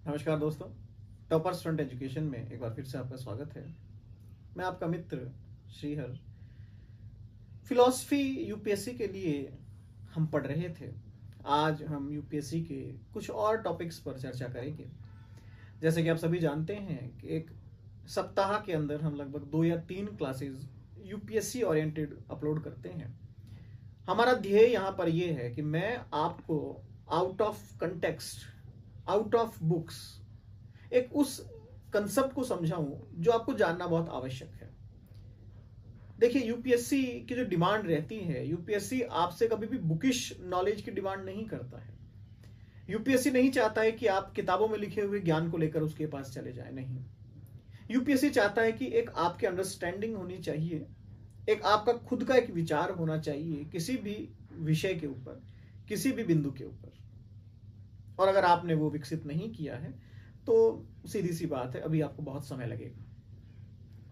नमस्कार दोस्तों, topper student education में एक बार फिर से आपका स्वागत है। मैं आपका मित्र श्रीहर। फिलॉसफी यूपीएससी के लिए हम पढ़ रहे थे। आज हम यूपीएससी के कुछ और टॉपिक्स पर चर्चा करेंगे। जैसे कि आप सभी जानते हैं कि एक सप्ताह के अंदर हम लगभग 2 या 3 क्लासेस यूपीएससी ओरिएंटेड अपलोड करते हैं। हमारा ध्येय यहाँ पर यह है कि मैं आपको out of context, out of books एक उस कंसेप्ट को समझाऊं जो आपको जानना बहुत आवश्यक है। देखिए, यूपीएससी की जो डिमांड रहती है, यूपीएससी आपसे कभी भी बुकिश नॉलेज की डिमांड नहीं करता है। यूपीएससी नहीं चाहता है कि आप किताबों में लिखे हुए ज्ञान को लेकर उसके पास चले जाए, नहीं। यूपीएससी चाहता है कि एक आपके अंडरस्टैंडिंग होनी चाहिए, एक आपका खुद का एक विचार होना चाहिए किसी भी विषय के ऊपर, किसी भी बिंदु के ऊपर। और अगर आपने वो विकसित नहीं किया है तो सीधी सी बात है, अभी आपको बहुत समय लगेगा।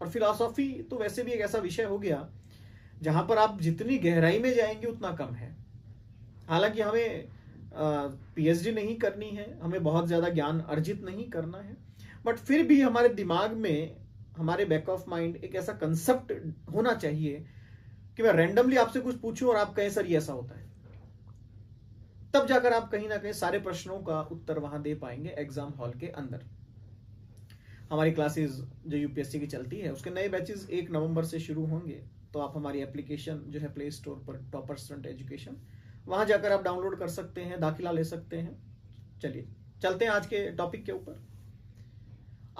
और फिलॉसफी तो वैसे भी एक ऐसा विषय हो गया जहां पर आप जितनी गहराई में जाएंगे उतना कम है। हालांकि हमें पीएचडी नहीं करनी है, हमें बहुत ज्यादा ज्ञान अर्जित नहीं करना है, बट फिर भी हमारे दिमाग में, हमारे बैक ऑफ माइंड एक ऐसा कंसेप्ट होना चाहिए कि मैं रैंडमली आपसे कुछ पूछूं और आप कहें सर ये ऐसा होता है। तब जाकर आप कहीं ना कहीं सारे प्रश्नों का उत्तर वहां दे पाएंगे एग्जाम हॉल के अंदर। हमारी क्लासेस जो यूपीएससी की चलती है उसके नए बैचेस 1 नवंबर से शुरू होंगे। तो आप हमारी एप्लीकेशन जो है प्ले स्टोर पर टॉपर स्टूडेंट एजुकेशन, वहां जाकर आप डाउनलोड कर सकते हैं, दाखिला ले सकते हैं। चलिए चलते हैं आज के टॉपिक के ऊपर।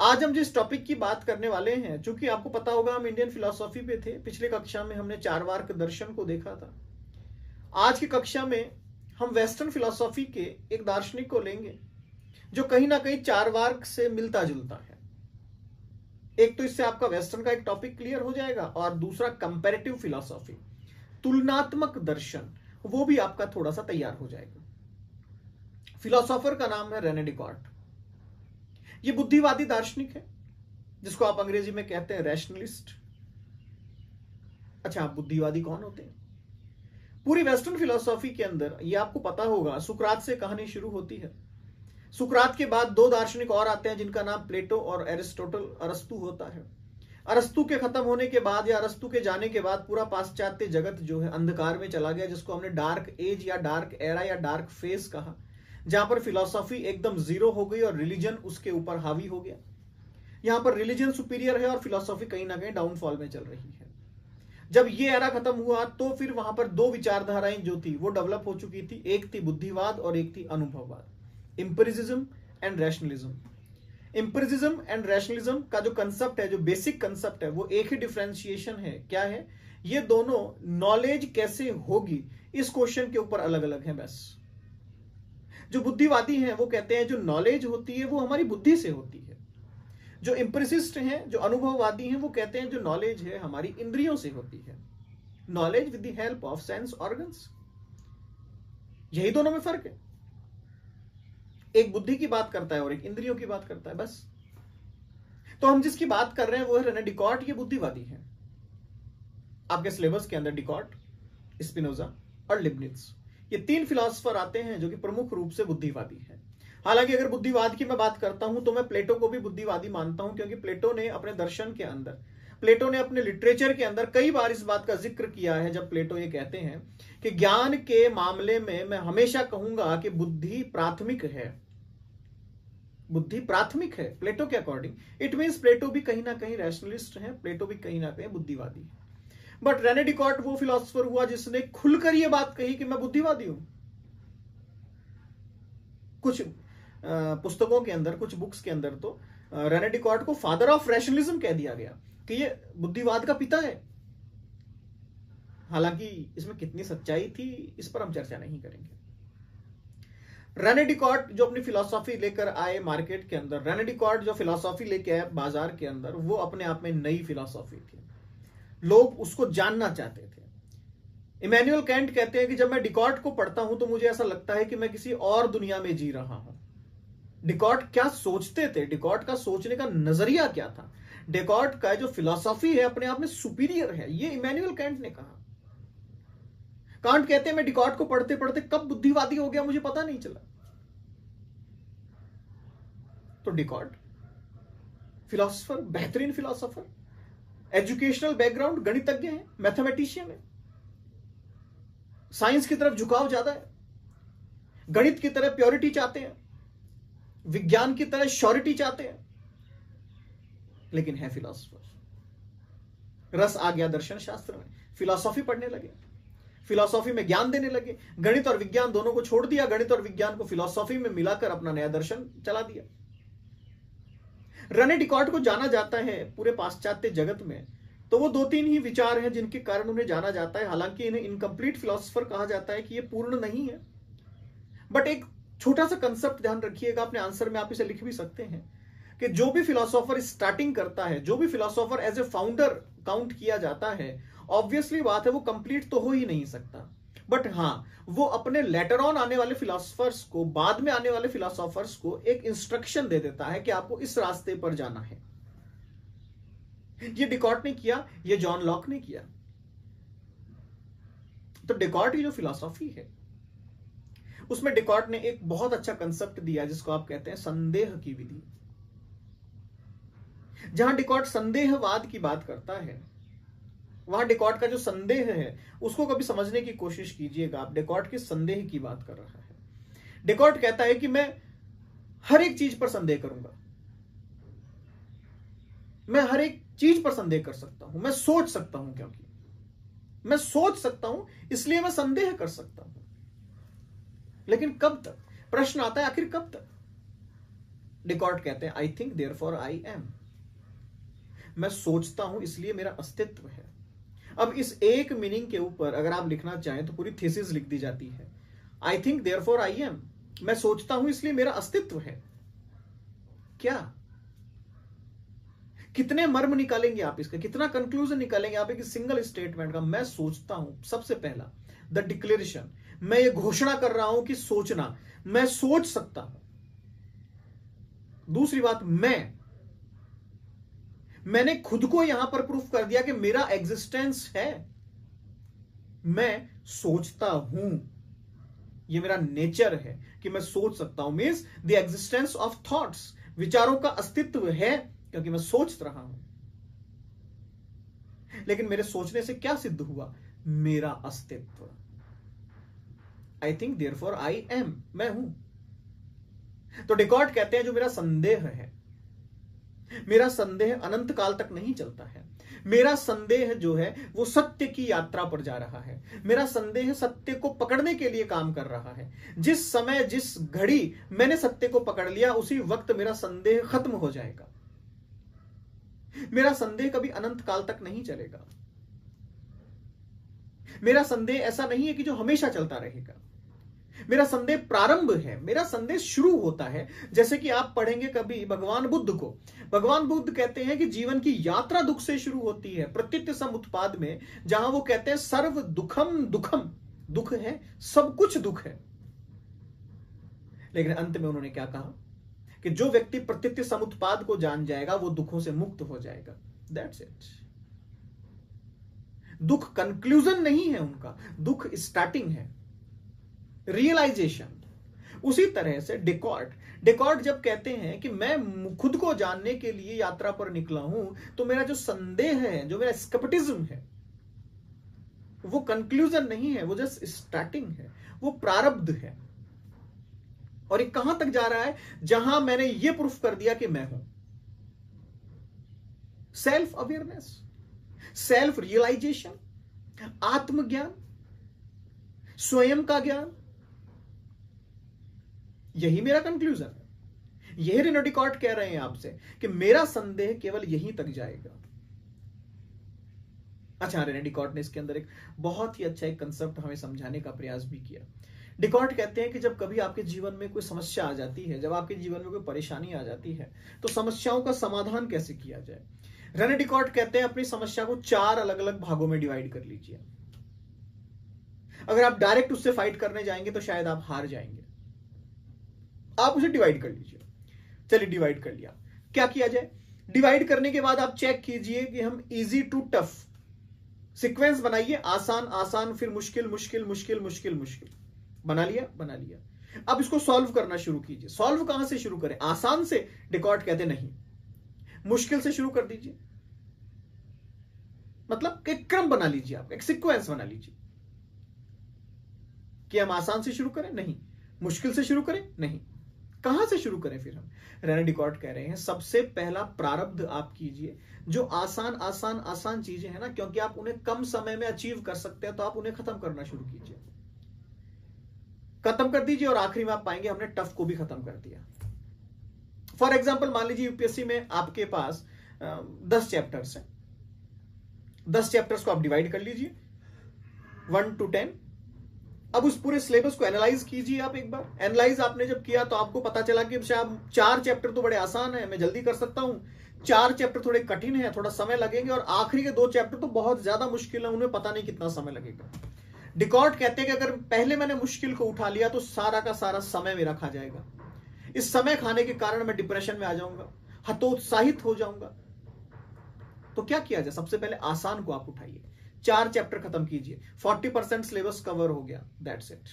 आज हम जिस टॉपिक की बात करने वाले हैं, चूंकि आपको पता होगा हम इंडियन फिलोसॉफी पे थे। पिछले कक्षा में हमने चारवाक दर्शन को देखा था। आज की कक्षा में हम वेस्टर्न फिलोसॉफी के एक दार्शनिक को लेंगे जो कहीं ना कहीं चारवाक से मिलता जुलता है। एक तो इससे आपका वेस्टर्न का एक टॉपिक क्लियर हो जाएगा और दूसरा कंपैरेटिव फिलोसॉफी, तुलनात्मक दर्शन, वो भी आपका थोड़ा सा तैयार हो जाएगा। फिलोसोफर का नाम है रेने डिकॉर्ट। ये बुद्धिवादी दार्शनिक है जिसको आप अंग्रेजी में कहते हैं रैशनलिस्ट। अच्छा, बुद्धिवादी कौन होते हैं? पूरी वेस्टर्न फिलोसॉफी के अंदर ये आपको पता होगा, सुकरात से कहानी शुरू होती है। सुकरात के बाद 2 दार्शनिक और आते हैं जिनका नाम प्लेटो और एरिस्टोटल, अरस्तु होता है। अरस्तु के खत्म होने के बाद या अरस्तु के जाने के बाद पूरा पाश्चात्य जगत जो है अंधकार में चला गया, जिसको हमने डार्क एज या डार्क एरा या डार्क फेज कहा, जहां पर फिलोसॉफी एकदम जीरो हो गई और रिलीजन उसके ऊपर हावी हो गया। यहां पर रिलीजन सुपीरियर है और फिलोसॉफी कहीं ना कहीं डाउनफॉल में चल रही है। जब ये एरा खत्म हुआ तो फिर वहां पर 2 विचारधाराएं जो थी वो डेवलप हो चुकी थी। एक थी बुद्धिवाद और एक थी अनुभववाद, इंपेरिसिज्म एंड रैशनलिज्म। इंपेरिसिज्म एंड रैशनलिज्म का जो कंसेप्ट है, जो बेसिक कंसेप्ट है, वो एक ही डिफरेंशिएशन है। क्या है? ये दोनों नॉलेज कैसे होगी इस क्वेश्चन के ऊपर अलग अलग है बस। जो बुद्धिवादी हैं वो कहते हैं जो नॉलेज होती है वो हमारी बुद्धि से होती है। जो इंप्रेसिस्ट हैं, जो अनुभववादी हैं, वो कहते हैं जो नॉलेज है हमारी इंद्रियों से होती है। Knowledge with the help of sense organs. यही दोनों में फर्क है। एक बुद्धि की बात करता है और एक इंद्रियों की बात करता है, बस। तो हम जिसकी बात कर रहे हैं वो है रेने डिकॉर्ट। ये बुद्धिवादी है। आपके सिलेबस के अंदर डिकॉर्ट, स्पिनोजा और लिबनिट्ज, ये 3 फिलोसोफर आते हैं जो कि प्रमुख रूप से बुद्धिवादी हैं। हालांकि अगर बुद्धिवाद की मैं बात करता हूं तो मैं प्लेटो को भी बुद्धिवादी मानता हूं, क्योंकि प्लेटो ने अपने दर्शन के अंदर, प्लेटो ने अपने लिटरेचर के अंदर कई बार इस बात का जिक्र किया है। जब प्लेटो ये कहते हैं कि ज्ञान के मामले में मैं हमेशा कहूंगा कि बुद्धि प्राथमिक है। बुद्धि प्राथमिक है प्लेटो के अकॉर्डिंग। इट मीन्स प्लेटो भी कहीं ना कहीं रैशनलिस्ट है, प्लेटो भी कहीं ना कहीं बुद्धिवादी है। बट रेने डिकॉर्ट वो फिलोसोफर हुआ जिसने खुलकर ये बात कही कि मैं बुद्धिवादी हूं। कुछ पुस्तकों के अंदर, कुछ बुक्स के अंदर तो रेने डिकॉर्ट को फादर ऑफ रैशनलिज्म कह दिया गया कि ये बुद्धिवाद का पिता है। हालांकि इसमें कितनी सच्चाई थी इस पर हम चर्चा नहीं करेंगे। रेने डिकॉर्ट जो अपनी फिलॉसफी लेकर आए मार्केट के अंदर, रेने डिकॉर्ट जो फिलॉसफी लेके आए बाजार के अंदर, वो अपने आप में नई फिलॉसफी थी। लोग उसको जानना चाहते थे। इमैनुअल कैंट कहते हैं कि जब मैं डिकॉर्ट को पढ़ता हूं तो मुझे ऐसा लगता है कि मैं किसी और दुनिया में जी रहा हूं। डिकॉर्ट क्या सोचते थे, डिकॉर्ट का सोचने का नजरिया क्या था, डिकॉर्ट का जो फिलॉसफी है अपने आप में सुपीरियर है, ये इमैनुअल कैंट ने कहा। कांट कहते हैं मैं डिकॉर्ट को पढ़ते पढ़ते कब बुद्धिवादी हो गया मुझे पता नहीं चला। तो डिकॉर्ड फिलोसोफर, बेहतरीन फिलोसोफर, एजुकेशनल बैकग्राउंड, गणितज्ञ है, मैथमेटिशियन है, साइंस की तरफ झुकाव ज्यादा है, गणित की तरह प्योरिटी चाहते हैं, विज्ञान की तरह श्योरिटी चाहते हैं, लेकिन है फिलोसोफर। रस आ गया दर्शन शास्त्र में, फिलॉसफी पढ़ने लगे, फिलॉसफी में ज्ञान देने लगे, गणित और विज्ञान दोनों को छोड़ दिया, गणित और विज्ञान को फिलॉसफी में मिलाकर अपना नया दर्शन चला दिया। रेने डिकॉर्ड को जाना जाता है पूरे पाश्चात्य जगत में, तो वो 2-3 ही विचार हैं जिनके कारण उन्हें जाना जाता है। हालांकि इन्हें इनकम्प्लीट फिलोसोफर कहा जाता है कि ये पूर्ण नहीं है, बट एक छोटा सा कंसेप्ट ध्यान रखिएगा, अपने आंसर में आप इसे लिख भी सकते हैं कि जो भी फिलोसोफर स्टार्टिंग करता है, जो भी philosopher as a founder count किया जाता है, ऑब्वियसली बात है वो कंप्लीट तो हो ही नहीं सकता, बट हां वो अपने लेटर ऑन आने वाले फिलोसोफर्स को, बाद में आने वाले फिलोसोफर्स को एक इंस्ट्रक्शन दे देता है कि आपको इस रास्ते पर जाना है। ये डिकॉर्ड ने किया, ये जॉन लॉक ने किया। तो डिकॉर्ड की जो फिलॉसफी है उसमें डिकॉर्ड ने एक बहुत अच्छा कंसेप्ट दिया जिसको आप कहते हैं संदेह की विधि। जहां डिकॉर्ड संदेहवाद की बात करता है, वहां डिकॉर्ड का जो संदेह है उसको कभी समझने की कोशिश कीजिएगा आप। डिकॉर्ड के संदेह की बात कर रहा है। डिकॉर्ड कहता है कि मैं हर एक चीज पर संदेह करूंगा, मैं हर एक चीज पर संदेह कर सकता हूं, मैं सोच सकता हूं, क्योंकि मैं सोच सकता हूं इसलिए मैं संदेह कर सकता हूं। लेकिन कब तक? प्रश्न आता है, आखिर कब तक? डिकॉर्ड कहते हैं I think therefore I am. मैं सोचता हूं इसलिए मेरा अस्तित्व है। अब इस एक मीनिंग के ऊपर अगर आप लिखना चाहें तो पूरी थीसिस लिख दी जाती है। I think therefore I am, मैं सोचता हूं इसलिए मेरा अस्तित्व है। क्या, कितने मर्म निकालेंगे आप इसके, कितना कंक्लूजन निकालेंगे आप एक सिंगल स्टेटमेंट का? मैं सोचता हूं। सबसे पहला द डिक्लेरेशन, मैं ये घोषणा कर रहा हूं कि सोचना, मैं सोच सकता हूं। दूसरी बात, मैंने खुद को यहां पर प्रूफ कर दिया कि मेरा एग्जिस्टेंस है। मैं सोचता हूं, ये मेरा नेचर है कि मैं सोच सकता हूं। Means the existence of thoughts, विचारों का अस्तित्व है क्योंकि मैं सोच रहा हूं। लेकिन मेरे सोचने से क्या सिद्ध हुआ? मेरा अस्तित्व। I think therefore I am, मैं हूं। तो डिकॉर्ड कहते हैं जो मेरा संदेह है, मेरा संदेह अनंत काल तक नहीं चलता है। मेरा संदेह जो है वो सत्य की यात्रा पर जा रहा है। मेरा संदेह सत्य को पकड़ने के लिए काम कर रहा है। जिस समय, जिस घड़ी मैंने सत्य को पकड़ लिया, उसी वक्त मेरा संदेह खत्म हो जाएगा। मेरा संदेह कभी अनंत काल तक नहीं चलेगा। मेरा संदेह ऐसा नहीं है कि जो हमेशा चलता रहेगा। मेरा संदेह प्रारंभ है, मेरा संदेह शुरू होता है। जैसे कि आप पढ़ेंगे कभी भगवान बुद्ध को, भगवान बुद्ध कहते हैं कि जीवन की यात्रा दुख से शुरू होती है। प्रत्येक समुत्पाद में जहां वो कहते हैं सर्व दुखम दुखम, दुख है, सब कुछ दुख है। लेकिन अंत में उन्होंने क्या कहा कि जो व्यक्ति प्रत्येक समुत्पाद को जान जाएगा वो दुखों से मुक्त हो जाएगा। That's it. दुख कंक्लूजन नहीं है उनका, दुख स्टार्टिंग है, रियलाइजेशन। उसी तरह से डिकॉर्ड जब कहते हैं कि मैं खुद को जानने के लिए यात्रा पर निकला हूं, तो मेरा जो संदेह है, जो मेरा स्केप्टिज्म है, वो कंक्लूजन नहीं है, वो जस्ट स्टार्टिंग है, वो प्रारब्ध है। और ये कहां तक जा रहा है? जहां मैंने ये प्रूफ कर दिया कि मैं हूं। सेल्फ अवेयरनेस, सेल्फ रियलाइजेशन, आत्मज्ञान, स्वयं का ज्ञान, यही मेरा कंक्लूजन है। यही रेने डिकॉर्ड कह रहे हैं आपसे कि मेरा संदेह केवल यहीं तक जाएगा। अच्छा, रेने डिकॉर्ड ने इसके अंदर एक बहुत ही अच्छा एक कंसेप्ट हमें समझाने का प्रयास भी किया। डिकॉर्ड कहते हैं कि जब कभी आपके जीवन में कोई समस्या आ जाती है, जब आपके जीवन में कोई परेशानी आ जाती है, तो समस्याओं का समाधान कैसे किया जाए। रेने डिकॉर्ड कहते हैं अपनी समस्या को 4 अलग अलग भागों में डिवाइड कर लीजिए। अगर आप डायरेक्ट उससे फाइट करने जाएंगे तो शायद आप हार जाएंगे। आप उसे डिवाइड कर लीजिए। चलिए डिवाइड कर लिया, क्या किया जाए? डिवाइड करने के बाद आप चेक कीजिए कि हम इजी टू टफ सीक्वेंस बनाइए। आसान आसान, फिर मुश्किल मुश्किल मुश्किल मुश्किल मुश्किल। बना लिया? अब इसको सॉल्व करना शुरू कीजिए। सॉल्व कहां से शुरू करें? आसान से? डिकॉर्ट कहते नहीं, मुश्किल से शुरू कर दीजिए। मतलब एक क्रम बना लीजिए, आप एक सीक्वेंस बना लीजिए कि हम आसान से शुरू करें नहीं, मुश्किल से शुरू करें नहीं, कहां से शुरू करें? फिर हम रेने डिकॉर्ट कह रहे हैं सबसे पहला प्रारब्ध आप कीजिए। जो आसान आसान आसान चीजें हैं ना, क्योंकि आप उन्हें कम समय में अचीव कर सकते हैं, तो आप उन्हें खत्म करना शुरू कीजिए, खत्म कर दीजिए, और आखिरी में आप पाएंगे हमने टफ को भी खत्म कर दिया। फॉर एग्जाम्पल मान लीजिए यूपीएससी में आपके पास 10 चैप्टर्स हैं। 10 चैप्टर्स को आप डिवाइड कर लीजिए 1 to 10। अब उस पूरे सिलेबस को एनालाइज कीजिए आप एक बार। एनालाइज आपने जब किया तो आपको पता चला कि शायद 4 चैप्टर तो बड़े आसान है, मैं जल्दी कर सकता हूं, 4 चैप्टर थोड़े कठिन है, थोड़ा समय लगेंगे, और आखिरी के 2 चैप्टर तो बहुत ज्यादा मुश्किल है, उन्हें पता नहीं कितना समय लगेगा। डिकॉर्ट कहते हैं कि अगर पहले मैंने मुश्किल को उठा लिया तो सारा का सारा समय मेरा खा जाएगा। इस समय खाने के कारण मैं डिप्रेशन में आ जाऊंगा, हतोत्साहित हो जाऊंगा। तो क्या किया जाए? सबसे पहले आसान को आप उठाइए, 4 चैप्टर खत्म कीजिए, 40% सिलेबस कवर हो गया, दैट्स इट।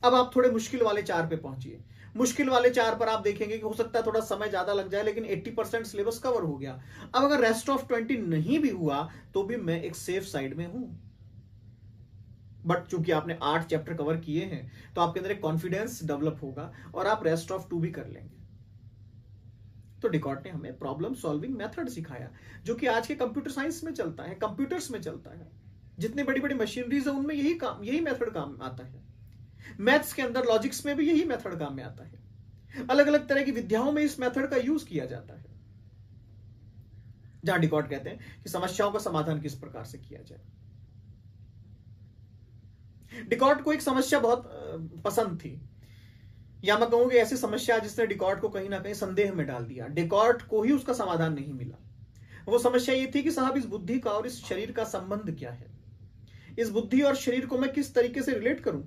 अब आप थोड़े मुश्किल वाले 4 पे पहुंचिए। मुश्किल वाले 4 पर आप देखेंगे कि हो सकता है थोड़ा समय ज्यादा लग जाए, लेकिन 80% सिलेबस कवर हो गया। अब अगर रेस्ट ऑफ 20 नहीं भी हुआ तो भी मैं एक सेफ साइड में हूं। बट चूंकि आपने 8 चैप्टर कवर किए हैं तो आपके अंदर एक कॉन्फिडेंस डेवलप होगा और आप रेस्ट ऑफ 2 भी कर लेंगे। तो डिकॉर्ट ने हमें प्रॉब्लम सॉल्विंग मेथड सिखाया, जो कि आज के कंप्यूटर साइंस में चलता है, कंप्यूटर्स में चलता है। जितनी बड़ी बड़ी मशीनरीज है उनमें यही मेथड काम आता है। मैथ्स के अंदर, लॉजिक्स में भी यही मेथड काम में आता है। अलग अलग तरह की विद्याओं में इस मेथड का यूज किया जाता है। जहां डिकॉर्ट कहते हैं कि समस्याओं का समाधान किस प्रकार से किया जाए। डिकॉर्ट को एक समस्या बहुत पसंद थी, या मैं कहूंगी ऐसी समस्या जिसने डिकॉर्ट को कहीं ना कहीं संदेह में डाल दिया। डिकॉर्ट को ही उसका समाधान नहीं मिला। वो समस्या ये थी कि साहब इस बुद्धि का और इस शरीर का संबंध क्या है? इस बुद्धि और शरीर को मैं किस तरीके से रिलेट करूं?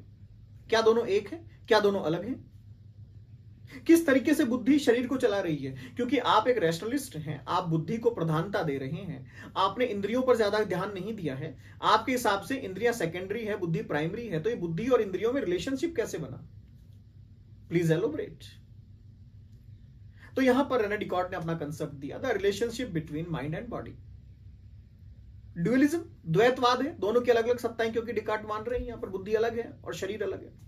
क्या दोनों एक है? क्या दोनों अलग हैं? किस तरीके से बुद्धि शरीर को चला रही है? क्योंकि आप एक रैशनलिस्ट हैं, आप बुद्धि को प्रधानता दे रहे हैं, आपने इंद्रियों पर ज्यादा ध्यान नहीं दिया है। आपके हिसाब से इंद्रियां सेकेंडरी है, बुद्धि प्राइमरी है। तो ये बुद्धि और इंद्रियों में रिलेशनशिप कैसे बना? Please elaborate. तो यहां पर रेने डिकॉर्ट ने अपना कंसेप्ट दिया, the relationship between mind and body. Dualism, द्वैतवाद है, दोनों की अलग अलग सत्ताएं, क्योंकि डिकॉर्ट मान रहे हैं यहां पर बुद्धि अलग है और शरीर अलग है।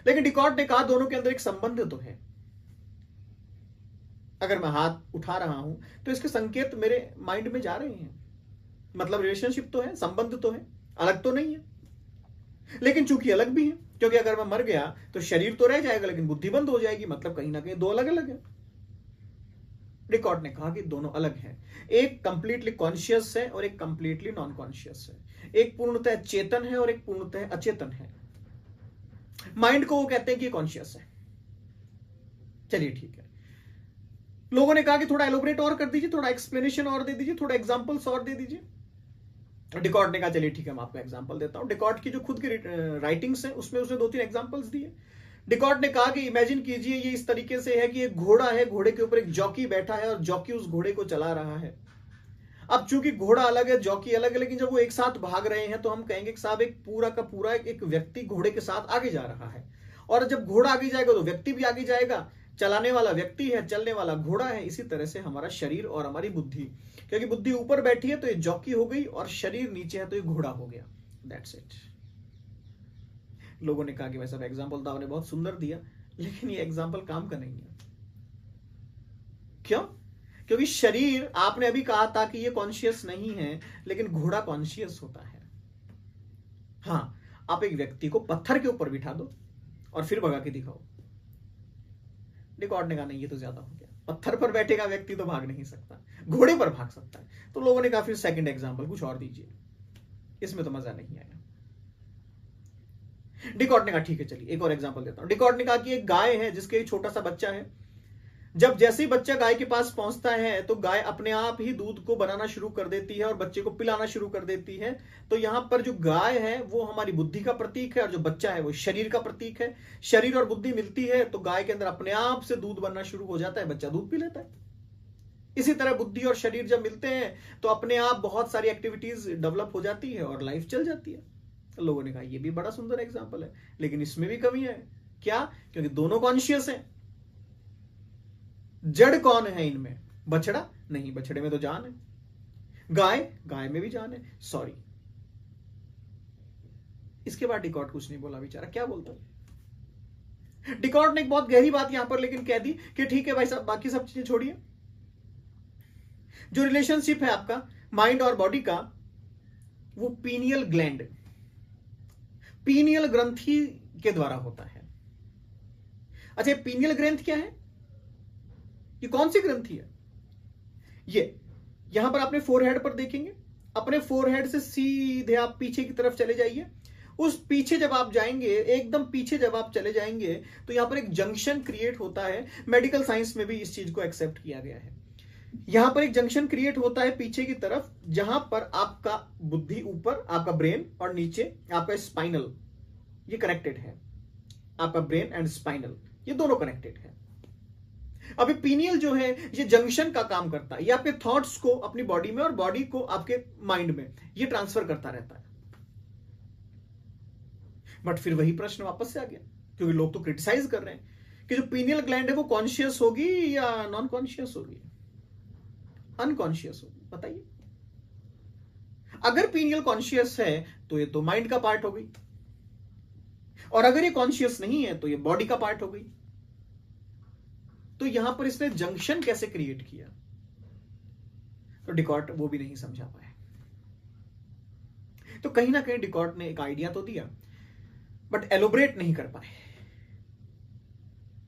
लेकिन डिकॉर्ट ने कहा दोनों के अंदर एक संबंध तो है। अगर मैं हाथ उठा रहा हूं तो इसके संकेत मेरे माइंड में जा रहे हैं, मतलब रिलेशनशिप तो है, संबंध तो है, अलग तो नहीं है। लेकिन चूंकि अलग भी है, क्योंकि अगर मैं मर गया तो शरीर तो रह जाएगा लेकिन बुद्धि बंद हो जाएगी, मतलब कहीं ना कहीं दो अलग अलग है। डिकॉर्ट ने कहा कि दोनों अलग हैं। एक कंप्लीटली कॉन्शियस है और एक कंप्लीटली नॉन कॉन्शियस है। एक पूर्णतः चेतन है और एक पूर्णतः अचेतन है। माइंड को वो कहते हैं कि कॉन्शियस है। चलिए ठीक है। लोगों ने कहा कि थोड़ा एलोबरेट और कर दीजिए, थोड़ा एक्सप्लेनेशन और दे दीजिए, थोड़ा एग्जांपल्स और दे दीजिए। डिकॉर्ट ने कहा चलिए ठीक है, मैं आपको एग्जांपल देता हूं। डिकॉर्ट की जो खुद की राइटिंग्स हैं उसमें उसने 2-3 एग्जांपल्स दिए। डिकॉर्ट ने कहा कि इमेजिन कीजिए ये इस तरीके से है कि एक घोड़ा है, घोड़े के ऊपर एक जॉकी बैठा है और जॉकी उस घोड़े को चला रहा है। अब चूंकि घोड़ा अलग है, जॉकी अलग है, लेकिन जब वो एक साथ भाग रहे हैं तो हम कहेंगे कि साहब एक पूरा का पूरा एक व्यक्ति घोड़े के साथ आगे जा रहा है। और जब घोड़ा आगे जाएगा तो व्यक्ति भी आगे जाएगा। चलाने वाला व्यक्ति है, चलने वाला घोड़ा है। इसी तरह से हमारा शरीर और हमारी बुद्धि, क्योंकि बुद्धि ऊपर बैठी है तो ये जॉकी हो गई और शरीर नीचे है तो ये घोड़ा हो गया। That's it. लोगों ने कहा कि वैसा एग्जाम्पल तो आपने बहुत सुंदर दिया, लेकिन ये एग्जाम्पल काम का नहीं है। क्यों? क्योंकि शरीर, आपने अभी कहा था कि ये कॉन्शियस नहीं है, लेकिन घोड़ा कॉन्शियस होता है। हां, आप एक व्यक्ति को पत्थर के ऊपर बिठा दो और फिर भगा के दिखाओ। डिकॉर्ट ने कहा नहीं, ये तो ज्यादा हो गया। पत्थर पर बैठेगा व्यक्ति तो भाग नहीं सकता, घोड़े पर भाग सकता है। तो लोगों ने कहा फिर सेकंड एग्जांपल कुछ और दीजिए, इसमें तो मजा नहीं आया। डिकॉर्ट ने कहा ठीक है चलिए एक और एग्जांपल देता हूं। डिकॉर्ट ने कहा कि एक गाय है जिसके एक छोटा सा बच्चा है। जब जैसे ही बच्चा गाय के पास पहुंचता है तो गाय अपने आप ही दूध को बनाना शुरू कर देती है और बच्चे को पिलाना शुरू कर देती है। तो यहां पर जो गाय है वो हमारी बुद्धि का प्रतीक है और जो बच्चा है वो शरीर का प्रतीक है। शरीर और बुद्धि मिलती है तो गाय के अंदर अपने आप से दूध बनना शुरू हो जाता है, बच्चा दूध पी लेता है। इसी तरह बुद्धि और शरीर जब मिलते हैं तो अपने आप बहुत सारी एक्टिविटीज डेवलप हो जाती है और लाइफ चल जाती है। लोगों ने कहा ये भी बड़ा सुंदर एग्जाम्पल है, लेकिन इसमें भी कमी है। क्या? क्योंकि दोनों कॉन्शियस हैं। जड़ कौन है इनमें? बछड़ा? नहीं, बछड़े में तो जान है। गाय? गाय में भी जान है। सॉरी। इसके बाद डिकॉर्ड कुछ नहीं बोला बेचारा। क्या बोलता? डिकॉर्ड ने एक बहुत गहरी बात यहां पर लेकिन कह दी कि ठीक है भाई साहब, बाकी सब चीजें छोड़िए, जो रिलेशनशिप है आपका माइंड और बॉडी का, वो पीनियल ग्लैंड, पीनियल ग्रंथि के द्वारा होता है। अच्छा, पीनियल ग्रंथि क्या है? ये कौन सी ग्रंथि है? ये यहां पर आपने फोरहेड पर देखेंगे, अपने फोरहेड से सीधे आप पीछे की तरफ चले जाइए। उस पीछे जब आप जाएंगे, एकदम पीछे जब आप चले जाएंगे, तो यहां पर एक जंक्शन क्रिएट होता है। मेडिकल साइंस में भी इस चीज को एक्सेप्ट किया गया है। यहां पर एक जंक्शन क्रिएट होता है पीछे की तरफ, जहां पर आपका बुद्धि ऊपर, आपका ब्रेन, और नीचे आपका स्पाइनल, ये कनेक्टेड है। आपका ब्रेन एंड स्पाइनल, ये दोनों कनेक्टेड है। अभी पीनियल जो है ये जंक्शन का काम करता है। ये आपके थॉट्स को अपनी बॉडी में और बॉडी को आपके माइंड में ये ट्रांसफर करता रहता है। बट फिर वही प्रश्न वापस से आ गया, क्योंकि लोग तो क्रिटिसाइज कर रहे हैं कि जो पीनियल ग्लैंड है वो कॉन्शियस होगी या नॉन कॉन्शियस होगी, अनकॉन्शियस होगी? बताइए। अगर पीनियल कॉन्शियस है तो ये तो माइंड का पार्ट हो गई, और अगर ये कॉन्शियस नहीं है तो ये बॉडी का पार्ट हो गई। तो यहां पर इसने जंक्शन कैसे क्रिएट किया? तो डिकॉर्ड वो भी नहीं समझा पाए। तो कहीं ना कहीं डिकॉर्ड ने एक आइडिया तो दिया, बट एलोबरेट नहीं कर पाए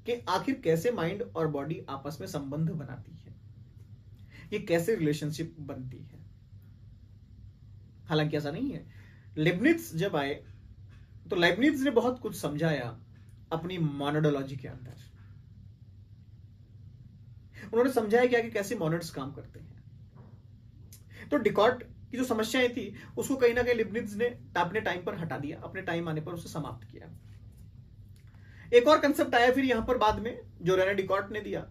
कि आखिर कैसे माइंड और बॉडी आपस में संबंध बनाती है, ये कैसे रिलेशनशिप बनती है। हालांकि ऐसा नहीं है। लेibniz जब आए तो लेibniz ने बहुत कुछ समझाया अपनी मोनोडोलॉजी के अंदर। उन्होंने समझाया क्या कि कैसे मोनड्स काम करते हैं। तो डिकॉर्ड की जो समस्याएं थी उसको कहीं ना कहीं लेibniz ने अपने टाइम पर हटा दिया, अपने टाइम आने पर उसे समाप्त किया। एक और कंसेप्ट आया फिर यहां पर बाद में, जो रेने डिकॉर्ड ने दिया।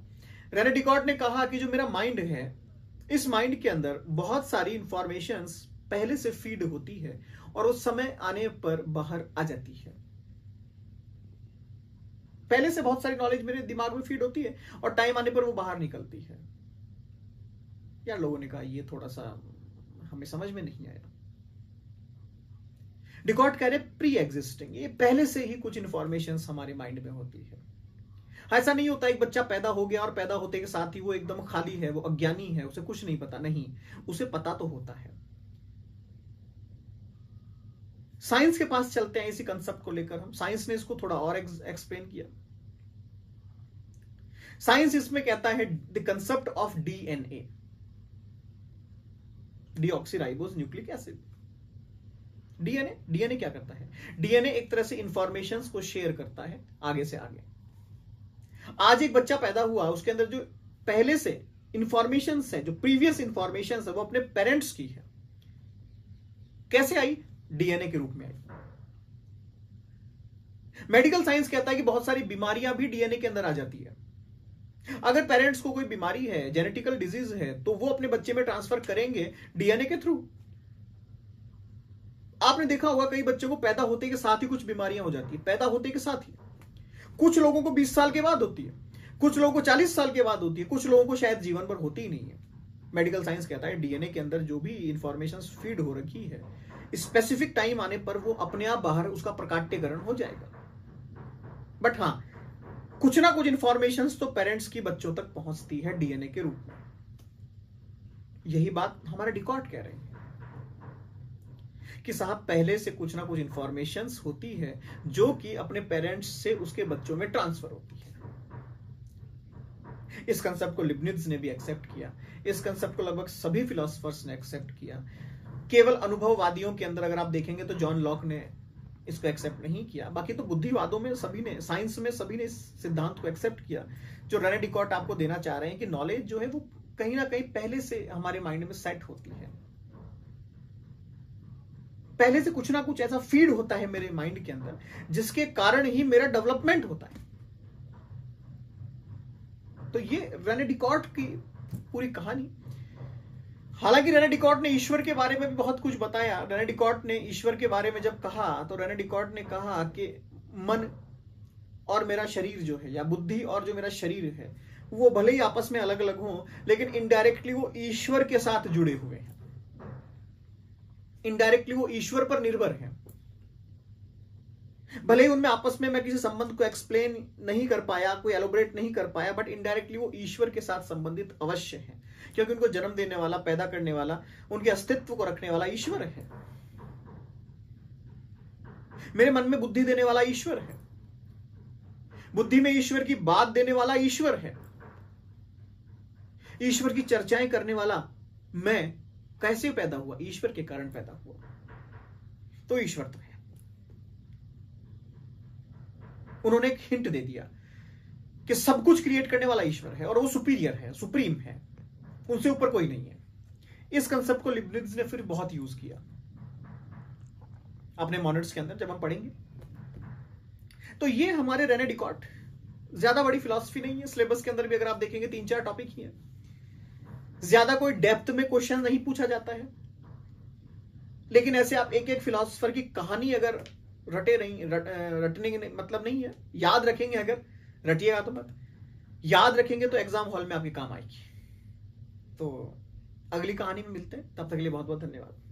रेने डिकॉर्ड ने कहा कि जो मेरा माइंड है, इस माइंड के अंदर बहुत सारी इंफॉर्मेशंस पहले से फीड होती है और उस समय आने पर बाहर आ जाती है। पहले से बहुत सारी नॉलेज मेरे दिमाग में फीड होती है और टाइम आने पर वो बाहर निकलती है। यार लोगों ने कहा ये थोड़ा सा हमें समझ में नहीं आया। डिकॉर्ड कह रहे प्री एग्जिस्टिंग, ये पहले से ही कुछ इंफॉर्मेशन हमारे माइंड में होती है। ऐसा नहीं होता एक बच्चा पैदा हो गया और पैदा होते के साथ ही वो एकदम खाली है, वो अज्ञानी है, उसे कुछ नहीं पता। नहीं, उसे पता तो होता है। साइंस के पास चलते हैं इसी कंसेप्ट को लेकर हम। साइंस ने इसको थोड़ा और एक्सप्लेन किया। साइंस इसमें कहता है the concept of DNA, deoxyribose nucleic acid. DNA क्या करता है? डीएनए एक तरह से इंफॉर्मेशंस को शेयर करता है आगे से आगे। आज एक बच्चा पैदा हुआ, उसके अंदर जो पहले से इंफॉर्मेशंस है, जो प्रीवियस इंफॉर्मेशंस है, वो अपने पेरेंट्स की है। कैसे आई? डीएनए के रूप में आई। मेडिकल साइंस कहता है कि बहुत सारी बीमारियां भी डीएनए के अंदर आ जाती है। अगर पेरेंट्स को कोई बीमारी है, जेनेटिकल डिजीज है, तो वो अपने बच्चे में ट्रांसफर करेंगे डीएनए के थ्रू। आपने देखा होगा कई बच्चों को पैदा होते के साथ ही कुछ बीमारियां हो जाती है, पैदा होते के साथ ही। कुछ लोगों को 20 साल के बाद होती है, कुछ लोगों को 40 साल के बाद होती है, कुछ लोगों को शायद जीवन भर होती ही नहीं है। मेडिकल साइंस कहता है डीएनए के अंदर जो भी इंफॉर्मेशन फीड हो रखी है, स्पेसिफिक टाइम आने पर वो अपने आप बाहर उसका प्रकाट्यकरण हो जाएगा। बट हाँ, कुछ ना कुछ इंफॉर्मेशन तो पेरेंट्स की बच्चों तक पहुंचती है डीएनए के रूप में। यही बात हमारे डिकॉर्ड कह रहे हैं कि साहब पहले से कुछ ना कुछ इंफॉर्मेशन होती है जो कि अपने पेरेंट्स से उसके बच्चों में ट्रांसफर होती है। इस कंसेप्ट को लेibniz ने भी एक्सेप्ट किया। इस कंसेप्ट को लगभग सभी फिलोसफर्स ने एक्सेप्ट किया। केवल अनुभववादियों के अंदर अगर आप देखेंगे तो जॉन लॉक ने इसको एक्सेप्ट नहीं किया। बाकी तो बुद्धिवादों में सभी ने, साइंस में सभी ने इस सिद्धांत को एक्सेप्ट किया जो रेने डिकॉर्ड आपको देना चाह रहे हैं कि नॉलेज जो है वो कहीं ना कहीं पहले से हमारे माइंड में सेट होती है। पहले से कुछ ना कुछ ऐसा फीड होता है मेरे माइंड के अंदर जिसके कारण ही मेरा डेवलपमेंट होता है। तो ये रेने डिकॉर्ड की पूरी कहानी। हालांकि रेने डिकॉर्ड ने ईश्वर के बारे में भी बहुत कुछ बताया। रेने डिकॉर्ड ने ईश्वर के बारे में जब कहा तो रेने डिकॉर्ड ने कहा कि मन और मेरा शरीर जो है, या बुद्धि और जो मेरा शरीर है, वो भले ही आपस में अलग अलग हों, लेकिन इनडायरेक्टली वो ईश्वर के साथ जुड़े हुए हैं, इनडायरेक्टली वो ईश्वर पर निर्भर हैं। भले ही उनमें आपस में मैं किसी संबंध को एक्सप्लेन नहीं कर पाया, कोई एलोबरेट नहीं कर पाया, बट इनडायरेक्टली वो ईश्वर के साथ संबंधित अवश्य है, क्योंकि उनको जन्म देने वाला, पैदा करने वाला, उनके अस्तित्व को रखने वाला ईश्वर है। मेरे मन में बुद्धि देने वाला ईश्वर है, बुद्धि में ईश्वर की बात देने वाला ईश्वर है, ईश्वर की चर्चाएं करने वाला मैं कैसे पैदा हुआ? ईश्वर के कारण पैदा हुआ। तो ईश्वर तो है। उन्होंने एक हिंट दे दिया कि सब कुछ क्रिएट करने वाला ईश्वर है और वो सुपीरियर है, सुप्रीम है, उनसे ऊपर कोई नहीं है। इस कंसेप्ट को लिबनिट्ज ने फिर बहुत यूज किया अपने मॉनेट्स के अंदर, जब हम पढ़ेंगे। तो ये हमारे रेने डिकॉर्ट, ज्यादा बड़ी फिलॉसफी नहीं है। सिलेबस के अंदर भी अगर आप देखेंगे 3-4 टॉपिक ही है, ज्यादा कोई डेप्थ में क्वेश्चन नहीं पूछा जाता है। लेकिन ऐसे आप एक एक फिलॉसफर की कहानी अगर रटने मतलब नहीं है, याद रखेंगे, अगर रटिएगा तो मत, याद रखेंगे तो एग्जाम हॉल में आपके काम आएगी। तो अगली कहानी में मिलते हैं, तब तक के लिए बहुत बहुत धन्यवाद।